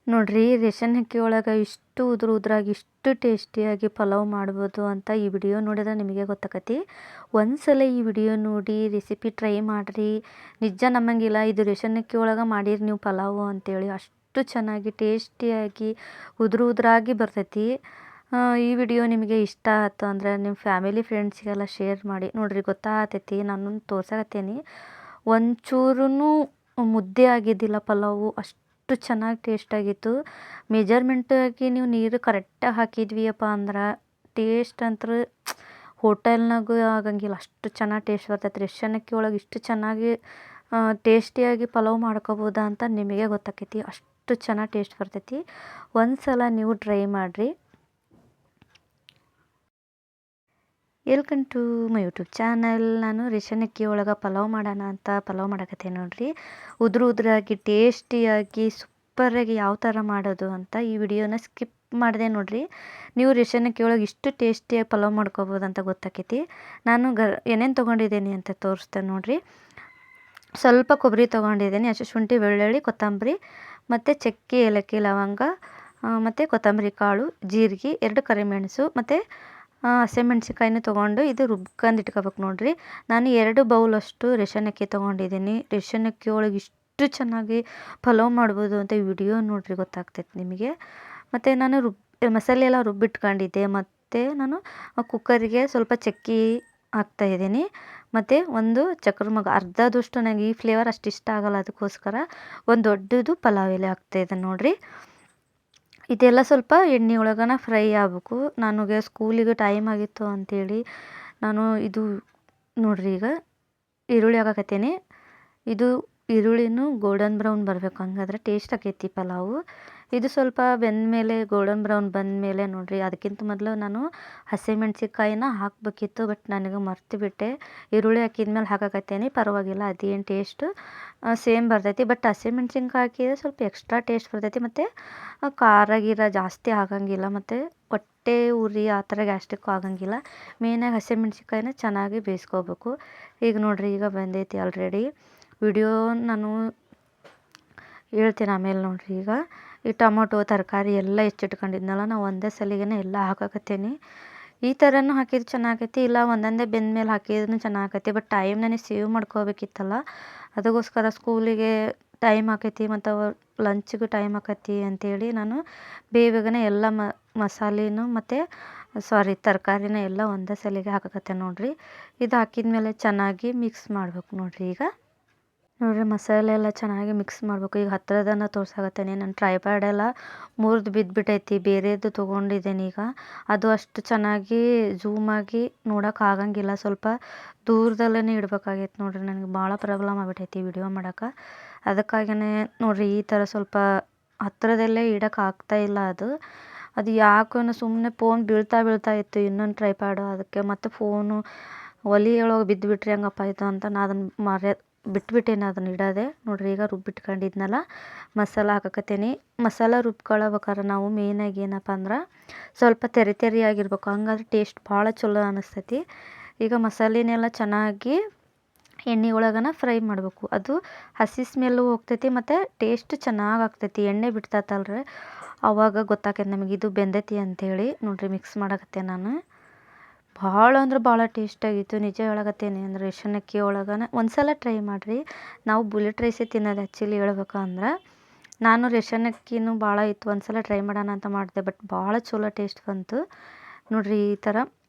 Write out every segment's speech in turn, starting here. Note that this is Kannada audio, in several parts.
ನೋಡ್ರಿ ರೇಷನ್ ಅಕ್ಕಿ ಒಳಗೆ ಇಷ್ಟು ಉದ್ರಾಗಿ ಇಷ್ಟು ಟೇಸ್ಟಿಯಾಗಿ ಪಲಾವ್ ಮಾಡ್ಬೋದು ಅಂತ ಈ ವಿಡಿಯೋ ನೋಡಿದ್ರೆ ನಿಮಗೆ ಗೊತ್ತಾಕತಿ. ಒಂದ್ಸಲ ಈ ವಿಡಿಯೋ ನೋಡಿ ರೆಸಿಪಿ ಟ್ರೈ ಮಾಡಿರಿ. ನಿಜ ನಮ್ಮಂಗಿಲ್ಲ, ಇದು ರೇಷನ್ ಅಕ್ಕಿ ಒಳಗೆ ಮಾಡಿರಿ ನೀವು ಪಲಾವು ಅಂತೇಳಿ. ಅಷ್ಟು ಚೆನ್ನಾಗಿ ಟೇಸ್ಟಿಯಾಗಿ ಉದ್ರಾಗಿ ಬರ್ತೈತಿ. ಈ ವಿಡಿಯೋ ನಿಮಗೆ ಇಷ್ಟ ಆಯ್ತು ಅಂದರೆ ನಿಮ್ಮ ಫ್ಯಾಮಿಲಿ ಫ್ರೆಂಡ್ಸ್ಗೆಲ್ಲ ಶೇರ್ ಮಾಡಿ. ನೋಡ್ರಿ ಗೊತ್ತಾಗ್ತೈತಿ, ನಾನು ತೋರ್ಸಕತ್ತೀನಿ. ಒಂಚೂರೂ ಮುದ್ದೆ ಆಗಿದ್ದಿಲ್ಲ ಪಲಾವು, ಅಷ್ಟು ಚೆನ್ನಾಗಿ ಟೇಸ್ಟ್ ಆಗಿತ್ತು. ಮೆಜರ್ಮೆಂಟಾಗಿ ನೀವು ನೀರು ಕರೆಕ್ಟಾಗಿ ಹಾಕಿದ್ವಿಯಪ್ಪ ಅಂದ್ರೆ ಟೇಸ್ಟ್ ಅಂತೂ ಹೋಟೆಲ್ನಾಗೂ ಆಗಂಗಿಲ್ಲ, ಅಷ್ಟು ಚೆನ್ನಾಗಿ ಟೇಸ್ಟ್ ಬರ್ತೈತೆ. ರೇಷನ್ ಅಕ್ಕಿ ಒಳಗೆ ಇಷ್ಟು ಚೆನ್ನಾಗಿ ಟೇಸ್ಟಿಯಾಗಿ ಪಲಾವ್ ಮಾಡ್ಕೋಬೋದಾ ಅಂತ ನಿಮಗೆ ಗೊತ್ತಾಕೈತಿ. ಅಷ್ಟು ಚೆನ್ನಾಗಿ ಟೇಸ್ಟ್ ಬರ್ತೈತಿ. ಒಂದ್ಸಲ ನೀವು ಟ್ರೈ ಮಾಡಿರಿ. Welcome to my YouTube channel. ನಾನು ರೇಷನ್ ಅಕ್ಕಿ ಒಳಗೆ ಪಲಾವ್ ಮಾಡೋಣ ಅಂತ ಪಲಾವ್ ಮಾಡಕತ್ತೀನಿ ನೋಡ್ರಿ. ಉದ್ರಾಗಿ ಟೇಸ್ಟಿಯಾಗಿ ಸೂಪರಾಗಿ ಯಾವ ಥರ ಮಾಡೋದು ಅಂತ ಈ ವಿಡಿಯೋನ ಸ್ಕಿಪ್ ಮಾಡಿದೆ ನೋಡ್ರಿ. ನೀವು ರೇಷನ್ ಅಕ್ಕಿ ಒಳಗೆ ಇಷ್ಟು ಟೇಸ್ಟಿಯಾಗಿ ಪಲಾವ್ ಮಾಡ್ಕೋಬೋದು ಅಂತ ಗೊತ್ತಾಕೈತಿ. ನಾನು ಏನೇನು ತೊಗೊಂಡಿದ್ದೀನಿ ಅಂತ ತೋರಿಸ್ತೇನೆ ನೋಡ್ರಿ. ಸ್ವಲ್ಪ ಕೊಬ್ಬರಿ ತೊಗೊಂಡಿದ್ದೀನಿ, ಅಷ್ಟು ಶುಂಠಿ, ಬೆಳ್ಳುಳ್ಳಿ, ಕೊತ್ತಂಬರಿ ಮತ್ತು ಚಕ್ಕೆ, ಏಲಕ್ಕಿ, ಲವಂಗ ಮತ್ತು ಕೊತ್ತಂಬರಿ ಕಾಳು, ಜೀರಿಗೆ, 2 ಕರಿಮೆಣಸು ಮತ್ತು ಹಸಿಮೆಣ್ಸಿನ್ಕಾಯಿನೂ ತೊಗೊಂಡು ಇದು ರುಬ್ಕೊಂಡು ಇಟ್ಕೋಬೇಕು ನೋಡ್ರಿ. ನಾನು 2 ಬೌಲಷ್ಟು ರೇಷನ್ ಅಕ್ಕಿ ತೊಗೊಂಡಿದ್ದೀನಿ. ರೇಷನ್ ಅಕ್ಕಿ ಒಳಗೆ ಇಷ್ಟು ಚೆನ್ನಾಗಿ ಪಲಾವ್ ಮಾಡ್ಬೋದು ಅಂತ ವಿಡಿಯೋ ನೋಡ್ರಿ ಗೊತ್ತಾಗ್ತೈತೆ ನಿಮಗೆ. ಮತ್ತು ನಾನು ಮಸಾಲೆ ಎಲ್ಲ ರುಬ್ಬಿಟ್ಕೊಂಡಿದ್ದೆ. ಮತ್ತು ನಾನು ಕುಕ್ಕರಿಗೆ ಸ್ವಲ್ಪ ಚಕ್ಕೆ ಹಾಕ್ತಾಯಿದ್ದೀನಿ ಮತ್ತು ಒಂದು ಚಕ್ರ ಮೊಗ್ಗು ಅರ್ಧದಷ್ಟು. ನನಗೆ ಈ ಫ್ಲೇವರ್ ಅಷ್ಟು ಇಷ್ಟ ಆಗೋಲ್ಲ, ಅದಕ್ಕೋಸ್ಕರ ಒಂದು ದೊಡ್ಡದು ಪಲಾವ್ ಎಲೆ ಹಾಕ್ತಾಯಿದ್ದೆ ನೋಡ್ರಿ. ಇದೆಲ್ಲ ಸ್ವಲ್ಪ ಎಣ್ಣೆ ಒಳಗನ ಫ್ರೈ ಆಗಬೇಕು. ನನಗೆ ಸ್ಕೂಲಿಗೆ ಟೈಮ್ ಆಗಿತ್ತು ಅಂಥೇಳಿ ನಾನು ಇದು ನೋಡ್ರಿ ಈಗ ಈರುಳ್ಳಿ ಹಾಕಕತ್ತೀನಿ. ಇದು ಈರುಳ್ಳಿನೂ ಗೋಲ್ಡನ್ ಬ್ರೌನ್ ಬರಬೇಕು, ಹಂಗಾದ್ರೆ ಟೇಸ್ಟ್ ಆಕೈತಿ ಪಲಾವು. ಇದು ಸ್ವಲ್ಪ ಬೆಂದಮೇಲೆ ಗೋಲ್ಡನ್ ಬ್ರೌನ್ ಬಂದಮೇಲೆ ನೋಡ್ರಿ, ಅದಕ್ಕಿಂತ ಮೊದಲು ನಾನು ಹಸಿಮೆಣ್ಸಿನ್ಕಾಯಿನ ಹಾಕಬೇಕಿತ್ತು, ಬಟ್ ನನಗೆ ಮರ್ತು ಈರುಳ್ಳಿ ಹಾಕಿದ್ಮೇಲೆ ಹಾಕಕತ್ತೀನಿ. ಪರವಾಗಿಲ್ಲ, ಅದೇನು ಟೇಸ್ಟು ಸೇಮ್ ಬರ್ತೈತಿ. ಬಟ್ ಹಸಿಮೆಣ್ಸಿನ್ಕಾಯಿ ಹಾಕಿದ್ರೆ ಸ್ವಲ್ಪ ಎಕ್ಸ್ಟ್ರಾ ಟೇಸ್ಟ್ ಬರ್ತೈತಿ. ಮತ್ತು ಖಾರ ಗೀರ ಜಾಸ್ತಿ ಆಗಂಗಿಲ್ಲ, ಮತ್ತು ಹೊಟ್ಟೆ ಉರಿ ಆ ಥರ ಗ್ಯಾಸ್ಟ್ರಿಕ್ಕು ಆಗಂಗಿಲ್ಲ. ಮೇಯ್ನಾಗಿ ಹಸಿಮೆಣ್ಸಿನ್ಕಾಯಿನ ಚೆನ್ನಾಗಿ ಬೇಯಿಸ್ಕೋಬೇಕು. ಈಗ ನೋಡ್ರಿ, ಈಗ ಬಂದೈತಿ ಆಲ್ರೆಡಿ. ವಿಡಿಯೋ ನಾನು ಹೇಳ್ತೀನಿ ಆಮೇಲೆ ನೋಡ್ರಿ. ಈಗ ಈ ಟೊಮೊಟೊ ತರಕಾರಿ ಎಲ್ಲ ಹೆಚ್ಚಿಟ್ಕೊಂಡಿದ್ನಲ್ಲ, ನಾವು ಒಂದೇ ಸಲಿಗೆ ಎಲ್ಲ ಹಾಕಕತ್ತೀನಿ. ಈ ಥರನೂ ಹಾಕಿದ್ರೆ ಚೆನ್ನಾಗೈತಿ, ಇಲ್ಲ ಒಂದೊಂದೇ ಬೆಂದಮೇಲೆ ಹಾಕಿದ್ರೂ ಚೆನ್ನಾಗೈತಿ. ಬಟ್ ಟೈಮ್ ನನಗೆ ಸೇವ್ ಮಾಡ್ಕೋಬೇಕಿತ್ತಲ್ಲ, ಅದಕ್ಕೋಸ್ಕರ ಸ್ಕೂಲಿಗೆ ಟೈಮ್ ಆಕೈತಿ ಮತ್ತು ಲಂಚಿಗೂ ಟೈಮ್ ಆಕೈತಿ ಅಂಥೇಳಿ ನಾನು ಬೇಗನೆ ಎಲ್ಲ ಮಸಾಲೆನೂ ಮತ್ತು ತರಕಾರಿನ ಎಲ್ಲ ಒಂದೇ ಸಲಿಗೆ ಹಾಕಕತ್ತೇನೆ ನೋಡ್ರಿ. ಇದು ಹಾಕಿದ್ಮೇಲೆ ಚೆನ್ನಾಗಿ ಮಿಕ್ಸ್ ಮಾಡ್ಬೇಕು ನೋಡ್ರಿ. ಈಗ ನೋಡ್ರಿ, ಮಸಾಲೆ ಎಲ್ಲ ಚೆನ್ನಾಗಿ ಮಿಕ್ಸ್ ಮಾಡಬೇಕು. ಈಗ ಹತ್ತಿರದನ್ನ ತೋರ್ಸಾಕತ್ತೇನೆ. ನನ್ನ ಟ್ರೈಪ್ಯಾಡ್ ಎಲ್ಲ ಮುರಿದು ಬಿದ್ದುಬಿಟ್ಟೈತಿ, ಬೇರೆದು ತೊಗೊಂಡಿದ್ದೀನಿ. ಈಗ ಅದು ಅಷ್ಟು ಚೆನ್ನಾಗಿ ಝೂಮಾಗಿ ನೋಡೋಕೆ ಆಗಂಗಿಲ್ಲ, ಸ್ವಲ್ಪ ದೂರದಲ್ಲೇ ಇಡಬೇಕಾಗೈತೆ ನೋಡ್ರಿ. ನನಗೆ ಭಾಳ ಪ್ರಾಬ್ಲಮ್ ಆಗ್ಬಿಟ್ಟೈತಿ ವಿಡಿಯೋ ಮಾಡೋಕೆ. ಅದಕ್ಕಾಗಿಯೇ ನೋಡ್ರಿ ಈ ಥರ ಸ್ವಲ್ಪ ಹತ್ತಿರದಲ್ಲೇ ಇಡೋಕೆ ಆಗ್ತಾಯಿಲ್ಲ. ಅದು ಯಾಕೋ ಸುಮ್ಮನೆ ಫೋನ್ ಬೀಳ್ತಾ ಇತ್ತು, ಇನ್ನೊಂದು ಟ್ರೈಪ್ಯಾಡು. ಅದಕ್ಕೆ ಮತ್ತು ಫೋನು ಒಲೆಯೊಳಗೆ ಬಿದ್ದುಬಿಟ್ರೆ ಹೆಂಗಪ್ಪ ಆಯಿತು ಅಂತ ನಾನು ಅದನ್ನು ಬಿಟ್ಬಿಟ್ಟೇನೆ ಅದನ್ನು ಇಡೋದೆ ನೋಡ್ರಿ. ಈಗ ರುಬ್ಬಿಟ್ಕೊಂಡಿದ್ನಲ್ಲ ಮಸಾಲ ಹಾಕಕತ್ತೀನಿ. ಮಸಾಲ ರುಬ್ಕೊಳ್ಬೇಕಾದ್ರೆ ನಾವು ಮೇಯ್ನಾಗಿ ಏನಪ್ಪ ಅಂದ್ರೆ ಸ್ವಲ್ಪ ತೆರೆಯಾಗಿರ್ಬೇಕು, ಹಂಗಾದ್ರೆ ಟೇಸ್ಟ್ ಭಾಳ ಚಲೋ ಅನ್ನಿಸ್ತೈತಿ. ಈಗ ಮಸಾಲೆನೆಲ್ಲ ಚೆನ್ನಾಗಿ ಎಣ್ಣೆ ಒಳಗನ ಫ್ರೈ ಮಾಡಬೇಕು. ಅದು ಹಸಿ ಸ್ಮೆಲ್ಲು ಹೋಗ್ತೈತಿ ಮತ್ತು ಟೇಸ್ಟ್ ಚೆನ್ನಾಗಿ ಆಗ್ತೈತಿ. ಎಣ್ಣೆ ಬಿಡ್ತೈತಲ್ರಿ, ಆವಾಗ ಗೊತ್ತಾಕೈತಿ ನಮಗೆ ಇದು ಬೆಂದೈತಿ ಅಂಥೇಳಿ. ನೋಡ್ರಿ ಮಿಕ್ಸ್ ಮಾಡಕತ್ತೆ ನಾನು. ಭಾಳ ಅಂದ್ರೆ ಭಾಳ ಟೇಸ್ಟಾಗಿತ್ತು, ನಿಜ ಹೇಳಕತ್ತೀನಿ. ಅಂದ್ರೆ ರೇಷನ್ ಅಕ್ಕಿ ಒಳಗನ ಒಂದ್ಸಲ ಟ್ರೈ ಮಾಡಿರಿ. ನಾವು ಬುಲೆಟ್ ರೈಸೇ ತಿನ್ನೋದು ಆ್ಯಕ್ಚುಲಿ ಹೇಳ್ಬೇಕಂದ್ರೆ. ನಾನು ರೇಷನ್ ಅಕ್ಕಿನೂ ಭಾಳ ಇತ್ತು, ಒಂದ್ಸಲ ಟ್ರೈ ಮಾಡೋಣ ಅಂತ ಮಾಡಿದೆ, ಬಟ್ ಭಾಳ ಚಲೋ ಟೇಸ್ಟ್ ಬಂತು ನೋಡ್ರಿ. ಈ ಥರ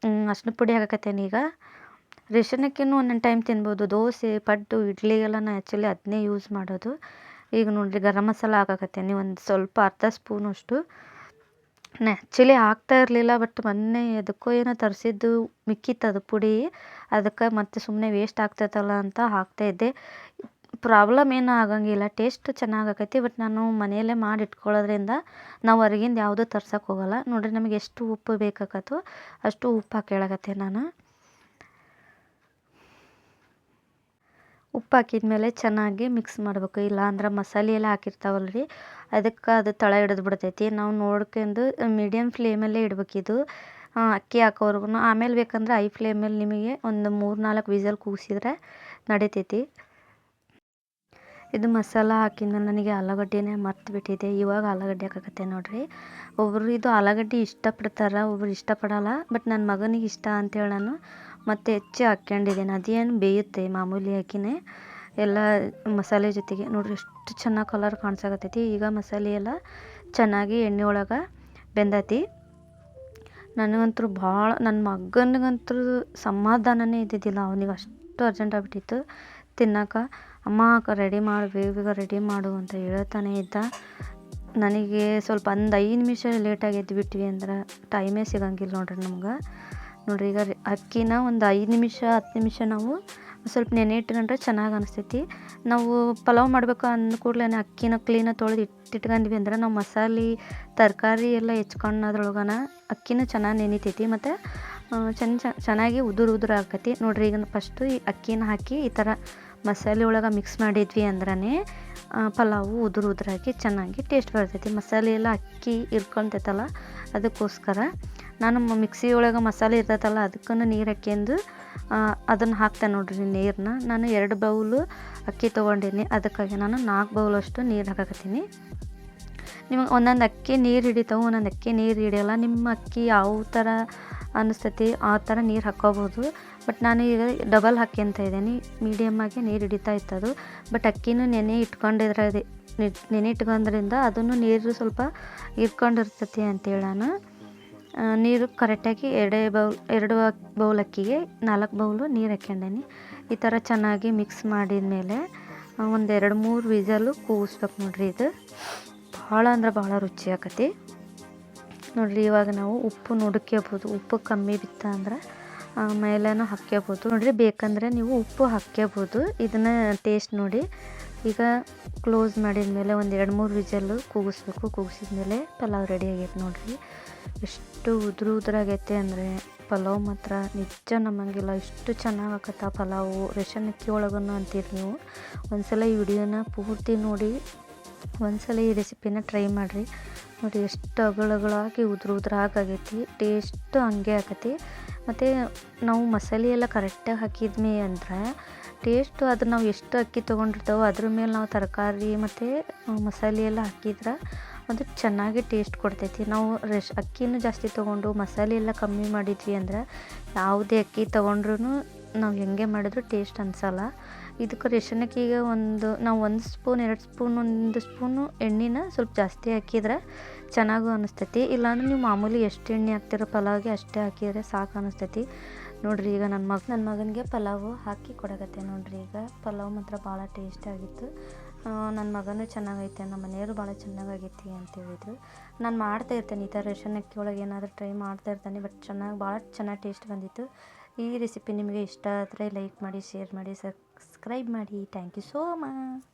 ಅರ್ಶಿನ ಪುಡಿ ಹಾಕಕತ್ತೇನೆ. ಈಗ ರೇಷನ್ ಅಕ್ಕಿನೂ ಒಂದೊಂದು ಟೈಮ್ ತಿನ್ಬೋದು. ದೋಸೆ, ಪಡ್ಡು, ಇಡ್ಲಿಗೆಲ್ಲ ನಾನು ಆ್ಯಕ್ಚುಲಿ ಅದನ್ನೇ ಯೂಸ್ ಮಾಡೋದು. ಈಗ ನೋಡ್ರಿ ಗರಂ ಮಸಾಲ ಹಾಕಕತ್ತೇನೆ, ಒಂದು ಸ್ವಲ್ಪ ಅರ್ಧ ಸ್ಪೂನಷ್ಟು. ಆ್ಯಕ್ಚುಲಿ ಹಾಕ್ತಾ ಇರಲಿಲ್ಲ, ಬಟ್ ಮೊನ್ನೆ ಎದಕ್ಕೋ ಏನೋ ತರಿಸಿದ್ದು ಮಿಕ್ಕಿತ್ತು ಅದು ಪುಡಿ. ಅದಕ್ಕೆ ಮತ್ತೆ ಸುಮ್ಮನೆ ವೇಸ್ಟ್ ಆಗ್ತೈತಲ್ಲ ಅಂತ ಹಾಕ್ತಾಯಿದ್ದೆ. ಪ್ರಾಬ್ಲಮ್ ಏನೂ ಆಗಂಗಿಲ್ಲ, ಟೇಸ್ಟ್ ಚೆನ್ನಾಗಾಕೈತಿ. ಬಟ್ ನಾನು ಮನೆಯಲ್ಲೇ ಮಾಡಿ ಇಟ್ಕೊಳ್ಳೋದ್ರಿಂದ ನಾವು ಹೊರಗಿಂದ ಯಾವುದೂ ತರ್ಸೋಕೆ ಹೋಗಲ್ಲ. ನೋಡ್ರಿ, ನಮಗೆ ಎಷ್ಟು ಉಪ್ಪು ಬೇಕಾಗತ್ತೋ ಅಷ್ಟು ಉಪ್ಪು ಹಾಕೇಳಕತ್ತೆ ನಾನು. ಉಪ್ಪು ಹಾಕಿದ್ಮೇಲೆ ಚೆನ್ನಾಗಿ ಮಿಕ್ಸ್ ಮಾಡಬೇಕು, ಇಲ್ಲ ಅಂದ್ರೆ ಮಸಾಲೆ ಎಲ್ಲ ಹಾಕಿರ್ತಾವಲ್ರಿ, ಅದಕ್ಕೆ ಅದು ತಳ ಹಿಡಿದು ಬಿಡ್ತೈತಿ. ನಾವು ನೋಡ್ಕೊಂಡು ಮೀಡಿಯಮ್ ಫ್ಲೇಮಲ್ಲೇ ಇಡಬೇಕಿದು ಅಕ್ಕಿ ಹಾಕೋವರೆಗೂ. ಆಮೇಲೆ ಬೇಕಂದ್ರೆ ಐ ಫ್ಲೇಮಲ್ಲಿ ನಿಮಗೆ ಒಂದು 3-4 ವಿಸಲ್ ಕೂಗಿಸಿದ್ರೆ ನಡಿತೈತಿ. ಇದು ಮಸಾಲ ಹಾಕಿದ್ಮೇಲೆ ನನಗೆ ಆಲೂಗಡ್ಡೆನೇ ಮರ್ತು ಬಿಟ್ಟಿದ್ದೆ. ಇವಾಗ ಆಲೂಗಡ್ಡೆ ಹಾಕಕತ್ತೆ ನೋಡಿರಿ. ಒಬ್ಬರು ಇದು ಆಲೂಗಡ್ಡೆ ಇಷ್ಟಪಡ್ತಾರೆ, ಒಬ್ರು ಇಷ್ಟಪಡಲ್ಲ. ಬಟ್ ನನ್ನ ಮಗನಿಗೆ ಇಷ್ಟ ಅಂತೇಳಿ ನಾನು ಮತ್ತೆ ಹೆಚ್ಚು ಹಾಕ್ಕೊಂಡಿದ್ದೀನಿ. ಅದೇನು ಬೇಯುತ್ತೆ ಮಾಮೂಲಿ ಹಾಕಿನೇ ಎಲ್ಲ ಮಸಾಲೆ ಜೊತೆಗೆ. ನೋಡಿರಿ ಎಷ್ಟು ಚೆನ್ನಾಗಿ ಕಲರ್ ಕಾಣಿಸಾಕತ್ತೈತಿ. ಈಗ ಮಸಾಲೆ ಎಲ್ಲ ಚೆನ್ನಾಗಿ ಎಣ್ಣೆ ಒಳಗೆ ಬೆಂದೈತಿ. ನನಗಂತೂ ಭಾಳ, ನನ್ನ ಮಗನಿಗಂತೂ ಸಮಾಧಾನನೇ ಇದ್ದಿದ್ದಿಲ್ಲ. ಅವನಿಗೆ ಅಷ್ಟು ಅರ್ಜೆಂಟ್ ಆಗಿಬಿಟ್ಟಿತ್ತು ತಿನ್ನೋಕೆ. ಅಮ್ಮ ರೆಡಿ ಮಾಡು, ಬೇಗ ಬೇಗ ರೆಡಿ ಮಾಡು ಅಂತ ಹೇಳ್ತಾನೆ ಇದ್ದ. ನನಗೆ ಸ್ವಲ್ಪ ಒಂದು 5 ನಿಮಿಷ ಲೇಟಾಗಿ ಎದ್ದುಬಿಟ್ವಿ ಅಂದ್ರೆ ಟೈಮೇ ಸಿಗಂಗಿಲ್ಲ ನೋಡ್ರಿ ನಮ್ಗೆ. ನೋಡಿರಿ ಈಗ ಅಕ್ಕಿನ ಒಂದು 5 ನಿಮಿಷ 10 ನಿಮಿಷ ನಾವು ಸ್ವಲ್ಪ ನೆನೆ ಇಟ್ಕೊಂಡ್ರೆ ಚೆನ್ನಾಗಿ ಅನಿಸ್ತೈತಿ. ನಾವು ಪಲಾವ್ ಮಾಡಬೇಕು ಅಂದ ಕೂಡಲೇ ಅಕ್ಕಿನ ಕ್ಲೀನಾಗಿ ತೊಳೆದು ಇಟ್ಕೊಂಡ್ವಿ ಅಂದ್ರೆ ನಾವು ಮಸಾಲೆ ತರಕಾರಿ ಎಲ್ಲ ಹೆಚ್ಕೊಂಡದ್ರೊಳಗನ ಅಕ್ಕಿನೂ ಚೆನ್ನಾಗಿ ನೆನಿತೈತಿ ಮತ್ತು ಚೆನ್ನಾಗಿ ಉದುರು ಆಕೈತಿ. ನೋಡಿರಿ ಈಗ ಫಸ್ಟು ಈ ಅಕ್ಕಿನ ಹಾಕಿ ಈ ಥರ ಮಸಾಲೆ ಒಳಗೆ ಮಿಕ್ಸ್ ಮಾಡಿದ್ವಿ ಅಂದ್ರೆ ಪಲಾವು ಉದುರಾಗಿ ಚೆನ್ನಾಗಿ ಟೇಸ್ಟ್ ಬರ್ತೈತಿ. ಮಸಾಲೆ ಎಲ್ಲ ಅಕ್ಕಿ ಇರ್ಕೊತೈತಲ್ಲ ಅದಕ್ಕೋಸ್ಕರ ನಾನು ಮಿಕ್ಸಿ ಒಳಗೆ ಮಸಾಲೆ ಇರ್ತೈತಲ್ಲ ಅದಕ್ಕೂ ನೀರು ಹಾಕ್ಯಂದು ಅದನ್ನು ಹಾಕ್ತೇನೆ ನೋಡ್ರಿ ನೀರನ್ನ. ನಾನು 2 ಬೌಲು ಅಕ್ಕಿ ತೊಗೊಂಡಿನಿ, ಅದಕ್ಕಾಗಿ ನಾನು 4 ಬೌಲಷ್ಟು ನೀರು ಹಾಕಕತ್ತೀನಿ. ನಿಮಗೆ ಒಂದೊಂದು ಅಕ್ಕಿ ನೀರು ಹಿಡಿತಾವೆ, ಒಂದೊಂದು ಅಕ್ಕಿ ನೀರು ಹಿಡಿಯೋಲ್ಲ. ನಿಮ್ಮ ಅಕ್ಕಿ ಯಾವ ಥರ ಅನ್ನಿಸ್ತೈತಿ ಆ ಥರ ನೀರು ಹಾಕ್ಕೋಬೋದು. ಬಟ್ ನಾನು ಈಗ ಡಬಲ್ ಹಾಕ್ಯಂತ ಇದ್ದೀನಿ, ಮೀಡಿಯಮ್ಮಾಗಿ ನೀರು ಹಿಡಿತಾ ಇತ್ತದು. ಬಟ್ ಅಕ್ಕಿನೂ ನೆನೆ ಇಟ್ಕೊಂಡ್ರಿಂದ ಅದನ್ನು ನೀರು ಸ್ವಲ್ಪ ಇಟ್ಕೊಂಡಿರ್ತೈತಿ ಅಂತೇಳಿ ನಾನು ನೀರು ಕರೆಕ್ಟಾಗಿ 2 ಬೌಲ್ ಅಕ್ಕಿಗೆ 4 ಬೌಲು ನೀರು ಹಾಕ್ಯಂಡೀನಿ. ಈ ಥರ ಚೆನ್ನಾಗಿ ಮಿಕ್ಸ್ ಮಾಡಿದ ಮೇಲೆ ಒಂದು 2-3 ವಿಸಲು ಕೂಗಿಸ್ಬೇಕು ನೋಡ್ರಿ. ಇದು ಭಾಳ ಅಂದ್ರೆ ಭಾಳ ರುಚಿ ಆಕತಿ ನೋಡಿರಿ. ಇವಾಗ ನಾವು ಉಪ್ಪು ನೋಡ್ಕೋಬೋದು, ಉಪ್ಪು ಕಮ್ಮಿ ಬಿತ್ತ ಅಂದ್ರೆ ಮೇಲೇನೂ ಹಾಕ್ಕೋಬೋದು ನೋಡಿರಿ. ಬೇಕಂದರೆ ನೀವು ಉಪ್ಪು ಹಾಕ್ಕೋಬೋದು. ಇದನ್ನು ಟೇಸ್ಟ್ ನೋಡಿ. ಈಗ ಕ್ಲೋಸ್ ಮಾಡಿದ ಮೇಲೆ ಒಂದು 2-3 ವಿಸಲು ಕೂಗಿಸ್ಬೇಕು. ಕೂಗಿಸಿದ್ಮೇಲೆ ಪಲಾವ್ ರೆಡಿ ಆಗೈತೆ ನೋಡಿರಿ. ಎಷ್ಟು ಉದುರಾಗೈತೆ ಅಂದರೆ ಪಲಾವ್ ಮಾತ್ರ ನಿಜ ನಮ್ಮಂಗಿಲ್ಲ, ಇಷ್ಟು ಚೆನ್ನಾಗಿ ಆಕತ್ತ ಪಲಾವು. ರೇಷನ್ ಅಕ್ಕಿ ಒಳಗೂ ಅಂತೀರಿ ನೀವು. ಒಂದ್ಸಲ ಈ ವಿಡಿಯೋನ ಪೂರ್ತಿ ನೋಡಿ, ಒಂದ್ಸಲ ಈ ರೆಸಿಪಿನ ಟ್ರೈ ಮಾಡಿರಿ. ನೋಡಿ ಎಷ್ಟು ಅಗಳಾಗಿ ಉದುರಾಗೈತಿ. ಟೇಸ್ಟು ಹಂಗೆ ಆಕತಿ. ಮತ್ತು ನಾವು ಮಸಾಲೆ ಎಲ್ಲ ಕರೆಕ್ಟಾಗಿ ಹಾಕಿದ್ಮೇ ಅಂದ್ರೆ ಟೇಸ್ಟು ಅದು ನಾವು ಎಷ್ಟು ಅಕ್ಕಿ ತೊಗೊಂಡಿರ್ತಾವೋ ಅದ್ರ ಮೇಲೆ ನಾವು ತರಕಾರಿ ಮತ್ತು ಮಸಾಲೆ ಎಲ್ಲ ಹಾಕಿದ್ರೆ ಅದು ಚೆನ್ನಾಗಿ ಟೇಸ್ಟ್ ಕೊಡ್ತೈತಿ. ನಾವು ಅಕ್ಕಿನೂ ಜಾಸ್ತಿ ತೊಗೊಂಡು ಮಸಾಲೆ ಎಲ್ಲ ಕಮ್ಮಿ ಮಾಡಿದ್ವಿ ಅಂದ್ರೆ ಯಾವುದೇ ಅಕ್ಕಿ ತೊಗೊಂಡ್ರೂ ನಾವು ಹೆಂಗೆ ಮಾಡಿದ್ರು ಟೇಸ್ಟ್ ಅನಿಸಲ್ಲ. ಇದಕ್ಕೆ ರೇಷನ್ ಅಕ್ಕಿಗೆ ನಾವು 1 ಸ್ಪೂನ್ 2 ಸ್ಪೂನ್ 1 ಸ್ಪೂನು ಎಣ್ಣೆನ ಸ್ವಲ್ಪ ಜಾಸ್ತಿ ಹಾಕಿದ್ರೆ ಚೆನ್ನಾಗೂ ಅನಿಸ್ತೈತಿ. ಇಲ್ಲಾಂದ್ರೆ ನೀವು ಮಾಮೂಲಿ ಎಷ್ಟು ಎಣ್ಣೆ ಹಾಕ್ತಿರೋ ಪಲಾವ್ಗೆ ಅಷ್ಟೇ ಹಾಕಿದರೆ ಸಾಕು ಅನಿಸ್ತೈತಿ. ನೋಡಿರಿ ಈಗ ನನ್ನ ಮಗನಿಗೆ ಪಲಾವು ಹಾಕಿ ಕೊಡಕತ್ತೆ ನೋಡಿರಿ. ಈಗ ಪಲಾವ್ ಮಾತ್ರ ಭಾಳ ಟೇಸ್ಟಾಗಿತ್ತು. ನನ್ನ ಮಗನೂ ಚೆನ್ನಾಗೈತೆ, ನಮ್ಮ ಮನೆಯವರು ಭಾಳ ಚೆನ್ನಾಗೈತಿ ಅಂತ ಹೇಳಿದರು. ನಾನು ಮಾಡ್ತಾಯಿರ್ತೇನೆ ಈ ಥರ ರೇಷನ್ ಅಕ್ಕಿ ಒಳಗೆ ಏನಾದರೂ ಟ್ರೈ ಮಾಡ್ತಾಯಿರ್ತೀನಿ. ಬಟ್ ಭಾಳ ಚೆನ್ನಾಗಿ ಟೇಸ್ಟ್ ಬಂದಿತ್ತು. ಈ ರೆಸಿಪಿ ನಿಮಗೆ ಇಷ್ಟ ಆದರೆ ಲೈಕ್ ಮಾಡಿ, ಶೇರ್ ಮಾಡಿ, ಸಬ್ಸ್ಕ್ರೈಬ್ ಮಾಡಿ. Thank you so much.